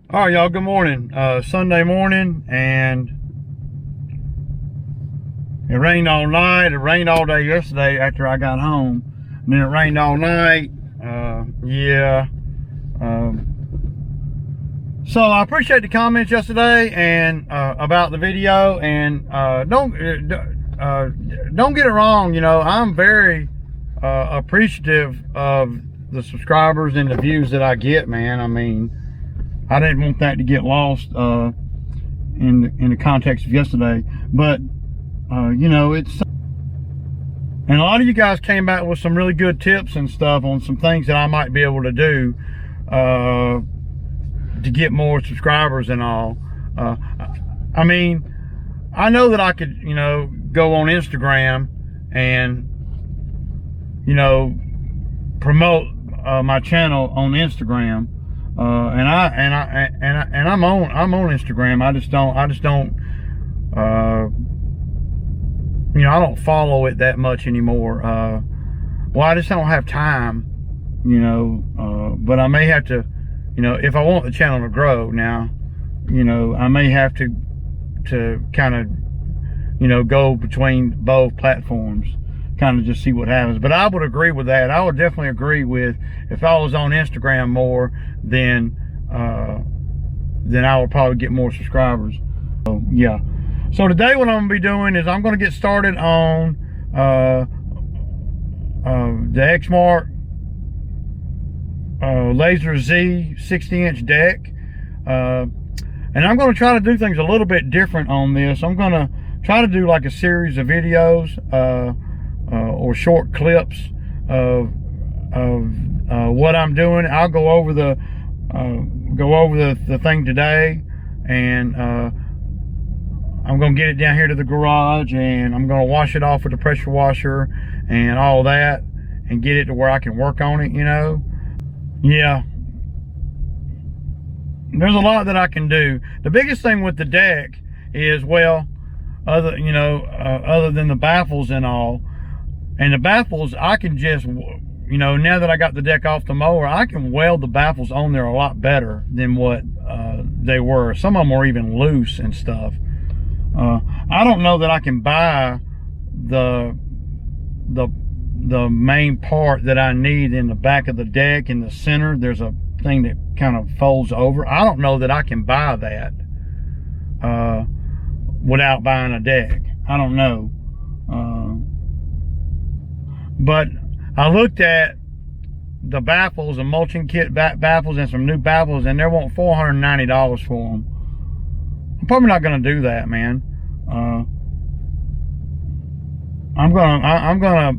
All right, y'all, good morning. Sunday morning, and it rained all night. It rained all day yesterday after I got home. And then it rained all night. So I appreciate the comments yesterday and about the video. And don't get it wrong. You know, I'm very appreciative of the subscribers and the views that I get, man. I mean, I didn't want that to get lost in the context of yesterday, but you know, it's, and a lot of you guys came back with some really good tips and stuff on some things that I might be able to do to get more subscribers and all. I mean, I know that I could, you know, go on Instagram and, you know, promote my channel on Instagram. And I'm on Instagram. I just don't you know, I don't follow it that much anymore. Well, I just don't have time, you know, but I may have to, you know, if I want the channel to grow now, you know, I may have to kind of, you know, go between both platforms, kind of just see what happens. But I would agree with that. I would definitely agree with, if I was on Instagram more, then I would probably get more subscribers. So yeah. So today what I'm gonna be doing is I'm gonna get started on the Exmark Lazer Z 60-inch deck, and I'm gonna try to do things a little bit different on this. I'm gonna try to do like a series of videos or short clips of what I'm doing. I'll go over the thing today, and I'm gonna get it down here to the garage, and I'm gonna wash it off with the pressure washer and all that, and get it to where I can work on it, you know. Yeah, there's a lot that I can do. The biggest thing with the deck is, well, other than the baffles and all, and the baffles, I can just, you know, now that I got the deck off the mower, I can weld the baffles on there a lot better than what they were. Some of them were even loose and stuff. I don't know that I can buy the main part that I need in the back of the deck. In the center, there's a thing that kind of folds over. I don't know that I can buy that without buying a deck. I don't know. But I looked at the baffles, the mulching kit baffles, and some new baffles, and they want $490 for them. I'm probably not going to do that, man. I'm gonna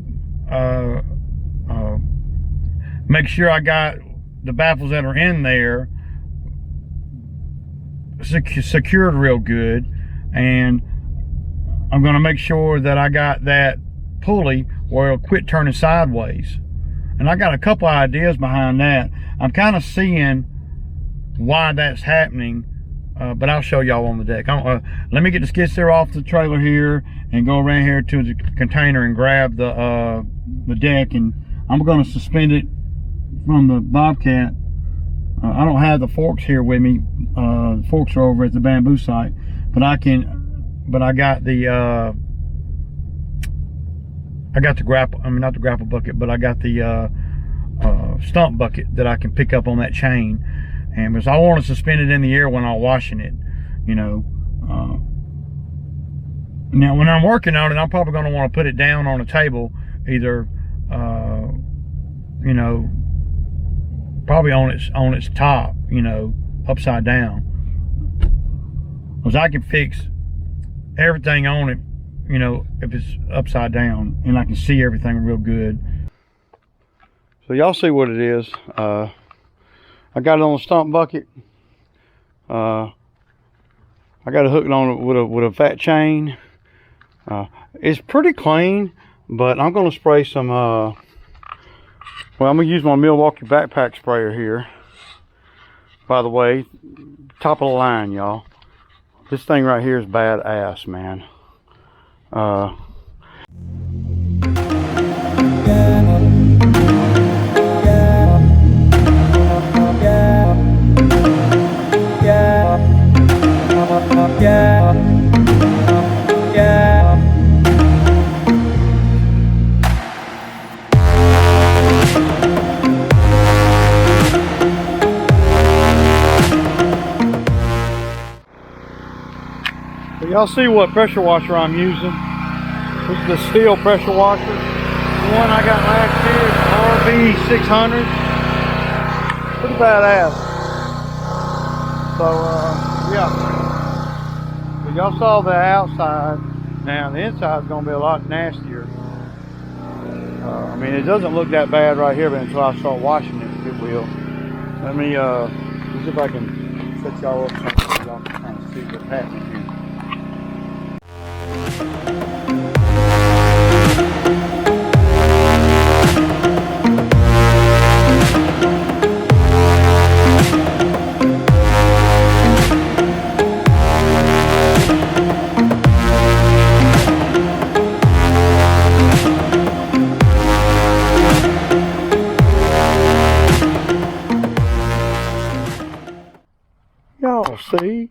make sure I got the baffles that are in there secured real good, and I'm gonna make sure that I got that pulley where it'll quit turning sideways. And I got a couple ideas behind that. I'm kind of seeing why that's happening, but I'll show y'all on the deck. Let me get the skid steer off the trailer here and go around here to the container and grab the deck, and I'm going to suspend it from the Bobcat. I don't have the forks here with me. The forks are over at the bamboo site, but I got the grapple, I mean, not the grapple bucket, but I got the stump bucket that I can pick up on that chain. And because I want to suspend it in the air when I'm washing it, you know. Now, when I'm working on it, I'm probably going to want to put it down on a table, either, you know, probably on its top, you know, upside down. Because I can fix everything on it, you know, if it's upside down, and I can see everything real good. So y'all see what it is. I got it on a stump bucket. I got it hooked on it with a fat chain. It's pretty clean, but I'm gonna spray some well, I'm gonna use my Milwaukee backpack sprayer here. By the way, top of the line, y'all. This thing right here is badass, man. Y'all see what pressure washer I'm using? This is the steel pressure washer. The one I got last year is RB600. Pretty badass. So yeah. So y'all saw the outside. Now the inside is gonna be a lot nastier. I mean, it doesn't look that bad right here, but until I start washing it, it will. Let me see if I can set y'all up so y'all can kind of see what's happening here. Y'all see?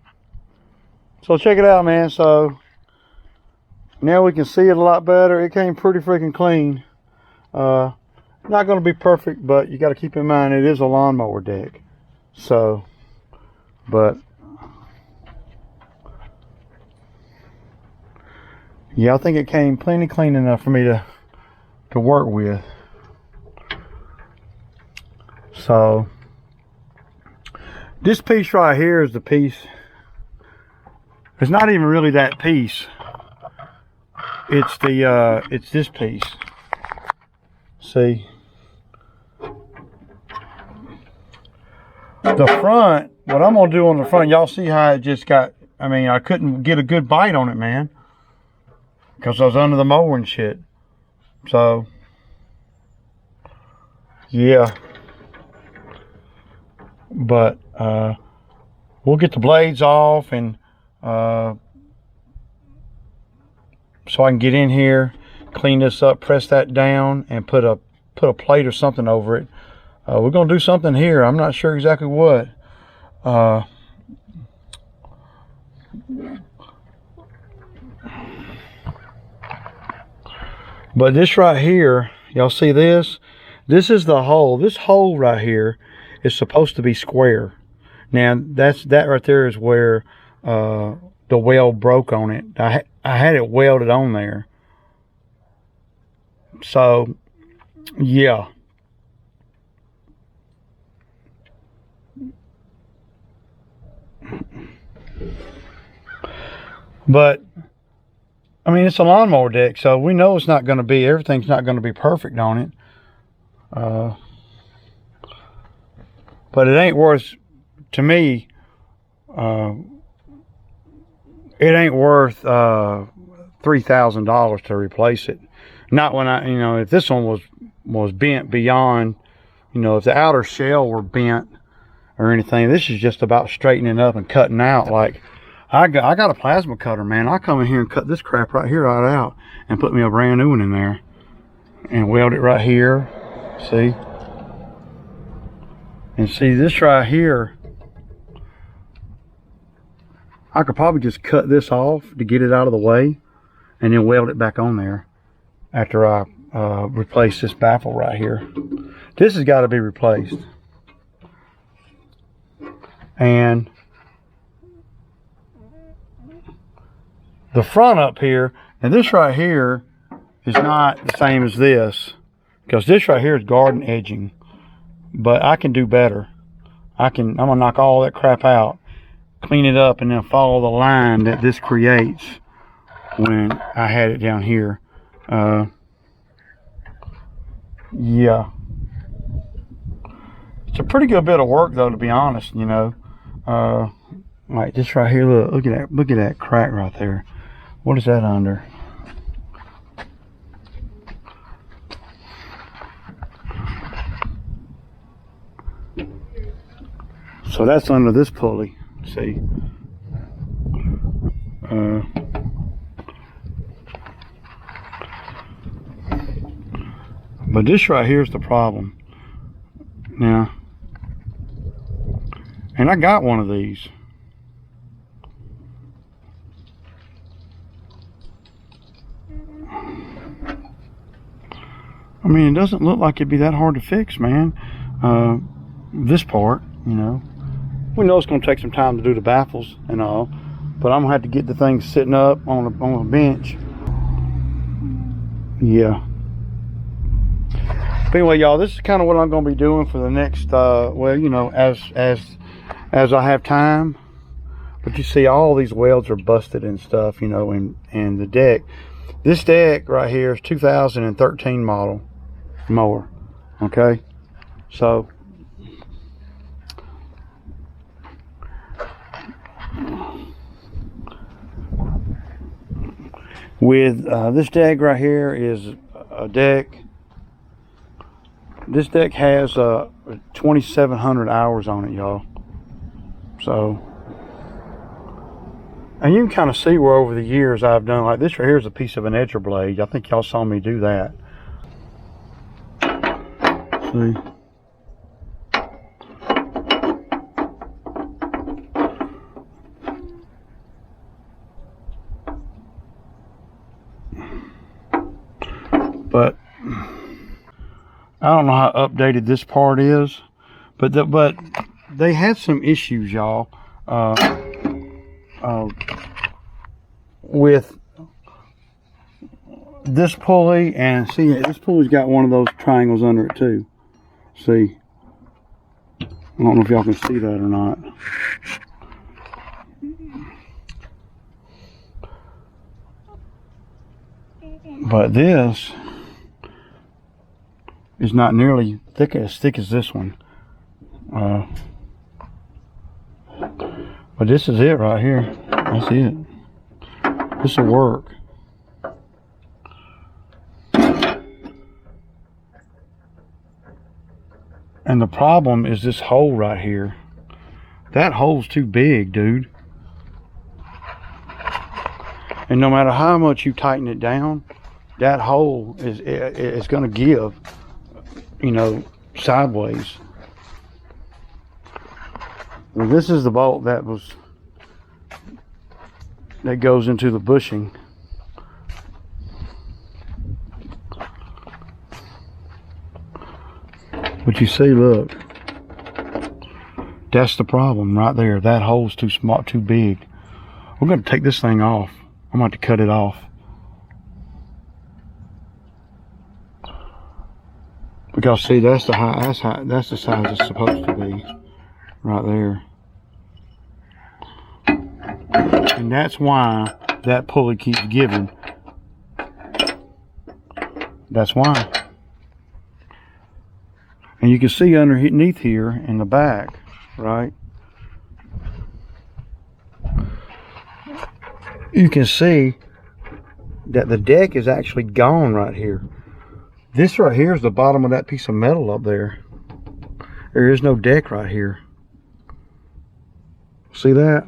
So check it out, man. So now we can see it a lot better. It came pretty freaking clean. Not going to be perfect, but you got to keep in mind it is a lawnmower deck. So, but yeah, I think it came plenty clean enough for me to work with. So this piece right here is the piece. It's not even really that piece. It's the it's this piece. See? The front, what I'm gonna do on the front, y'all see how it just got, I mean, I couldn't get a good bite on it, man. Because I was under the mower and shit. So yeah. But we'll get the blades off, and so I can get in here, clean this up, press that down, and put a plate or something over it. We're gonna do something here. I'm not sure exactly what. But this right here, y'all see this? This is the hole. This hole right here is supposed to be square. Now that right there is where the weld broke on it. I had it welded on there. So yeah. But I mean, it's a lawnmower deck, so we know it's not going to be, everything's not going to be perfect on it. But it ain't worth, to me, it ain't worth $3,000 to replace it. Not when I, you know, if this one was bent beyond, you know, if the outer shell were bent or anything, this is just about straightening up and cutting out. Like I got a plasma cutter, man. I come in here and cut this crap right here right out and put me a brand new one in there and weld it right here. See? And see this right here, I could probably just cut this off to get it out of the way and then weld it back on there after I replace this baffle right here. This has got to be replaced. And the front up here, and this right here is not the same as this, because this right here is garden edging. But I can do better. I'm gonna knock all that crap out, clean it up, and then follow the line that this creates when I had it down here. Yeah, it's a pretty good bit of work though, to be honest. You know, like this right here. Look at that crack right there. What is that under? So that's under this pulley, see. But this right here is the problem. Now, and I got one of these. I mean, it doesn't look like it'd be that hard to fix, man. This part, you know. We know it's going to take some time to do the baffles and all, but I'm going to have to get the thing sitting up on a bench. Yeah. But anyway, y'all, this is kind of what I'm going to be doing for the next, well, you know, as I have time. But you see, all these welds are busted and stuff, you know, and the deck. This deck right here is 2013 model mower. Okay, so with this deck right here is a deck. This deck has 2,700 hours on it, y'all. So, and you can kind of see where over the years I've done, like this right here is a piece of an edger blade. I think y'all saw me do that. See? But I don't know how updated this part is, but they had some issues, y'all, with this pulley. And see, this pulley's got one of those triangles under it too. See, I don't know if y'all can see that or not. But this is not nearly as thick as this one. But this is it right here. That's it. This will work. And the problem is this hole right here. That hole's too big, dude. And no matter how much you tighten it down, that hole is going to give, you know, sideways. Well, this is the bolt that goes into the bushing. But you see, look, that's the problem right there. That hole's too small, too big. We're going to take this thing off. I'm going to cut it off. Because see, that's the size it's supposed to be, right there. And that's why that pulley keeps giving. That's why. And you can see underneath here in the back, right? You can see that the deck is actually gone right here. This right here is the bottom of that piece of metal up there. There is no deck right here. See that?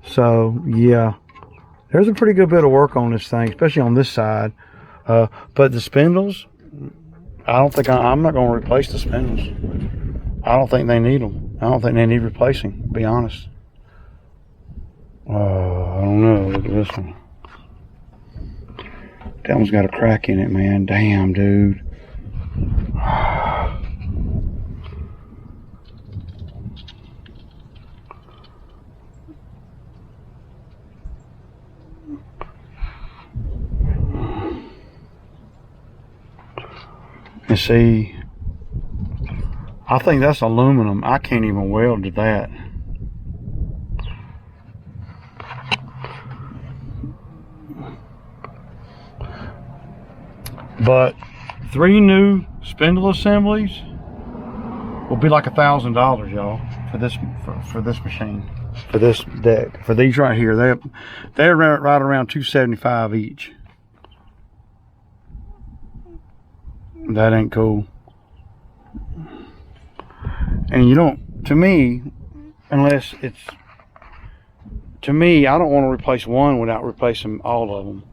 So yeah, there's a pretty good bit of work on this thing, especially on this side. But the spindles, I'm not going to replace the spindles. I don't think they need them. I don't think they need replacing, to be honest. I don't know. Look at this one. That one's got a crack in it, man. Damn, dude. And see, I think that's aluminum. I can't even weld to that. But 3 new spindle assemblies will be like $1,000, y'all, for this machine, for this deck, for these right here. They're right around $275 each. That ain't cool. And you don't, to me, unless it's, to me, I don't want to replace one without replacing all of them.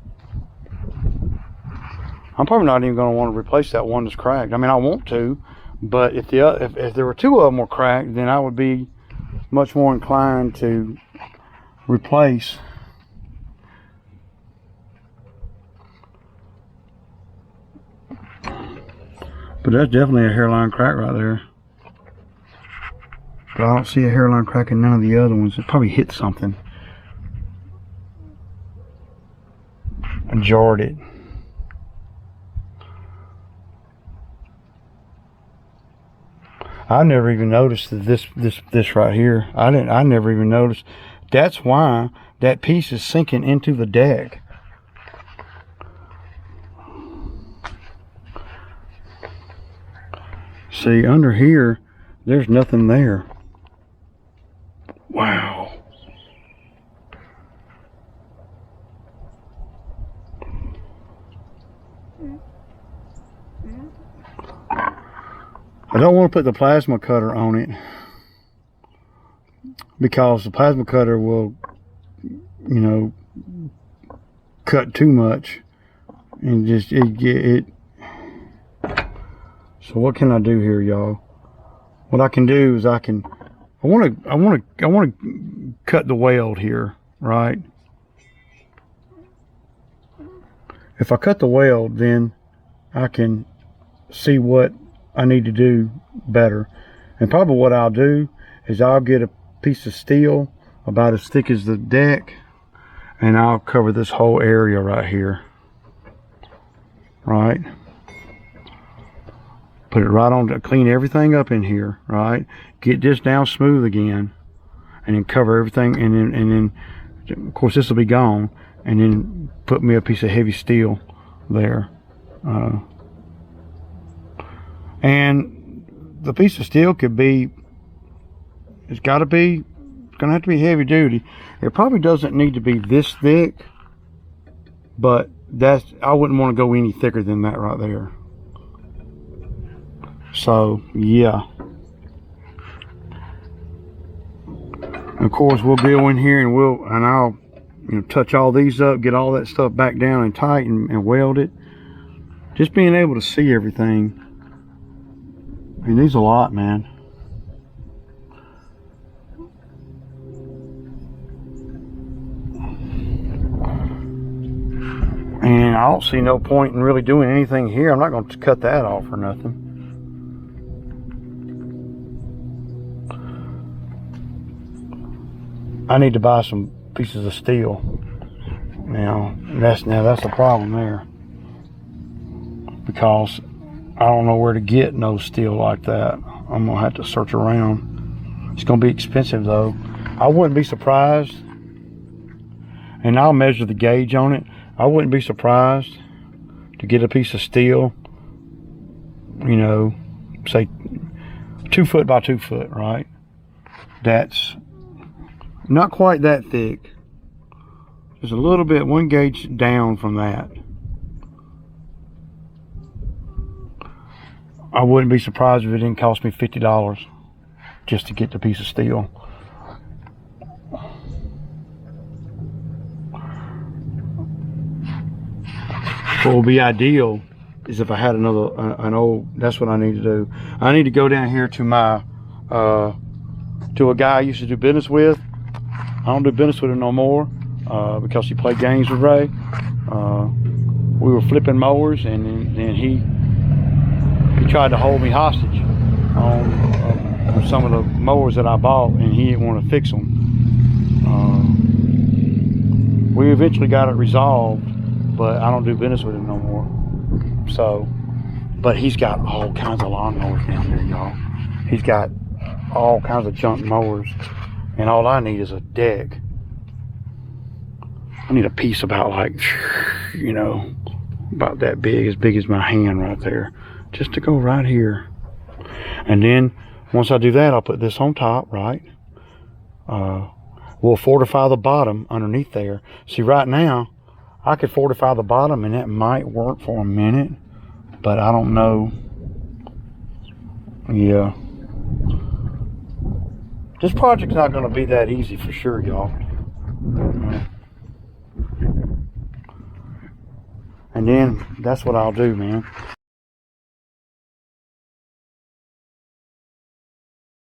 I'm probably not even going to want to replace that one that's cracked. I mean, I want to, but if there were 2 of them were cracked, then I would be much more inclined to replace But that's definitely a hairline crack right there. But I don't see a hairline crack in none of the other ones. It probably hit something. I jarred it. I never even noticed that this right here. I never even noticed. That's why that piece is sinking into the deck. See, under here, there's nothing there. Wow. I don't want to put the plasma cutter on it because the plasma cutter will, you know, cut too much and just it. So what can I do here, y'all? What I can do is I want to cut the weld here, right? If I cut the weld, then I can see what I need to do better. And probably what I'll do is I'll get a piece of steel about as thick as the deck, and I'll cover this whole area right here, right? Put it right on to clean everything up in here, right? Get this down smooth again, and then cover everything, and then of course this will be gone, and then put me a piece of heavy steel there. And the piece of steel could be, it's gonna have to be heavy duty. It probably doesn't need to be this thick, but I wouldn't want to go any thicker than that right there. So yeah. Of course we'll go in here and I'll, you know, touch all these up, get all that stuff back down and tight and weld it. Just being able to see everything. I mean, these a lot, man. And I don't see no point in really doing anything here. I'm not going to cut that off or nothing. I need to buy some pieces of steel. Now that's the problem there, because I don't know where to get no steel like that. I'm gonna have to search around. It's gonna be expensive though. I wouldn't be surprised, and I'll measure the gauge on it. I wouldn't be surprised to get a piece of steel, you know, say 2 foot by 2 foot, right? That's not quite that thick. Just a little bit, 1 gauge down from that. I wouldn't be surprised if it didn't cost me $50 just to get the piece of steel. What would be ideal is if I had an old, that's what I need to do. I need to go down here to my, to a guy I used to do business with. I don't do business with him no more because he played games with Ray. We were flipping mowers, and then he tried to hold me hostage on some of the mowers that I bought, and he didn't want to fix them. We eventually got it resolved, but I don't do business with him no more. So, but he's got all kinds of lawnmowers down there, y'all. He's got all kinds of junk mowers, and all I need is a deck. I need a piece about, like, you know, about that big, as big as my hand right there, just to go right here. And then once I do that, I'll put this on top, right? We'll fortify the bottom underneath there. See, right now I could fortify the bottom and that might work for a minute, but I don't know. Yeah, this project's not going to be that easy for sure, y'all. And then that's what I'll do, man.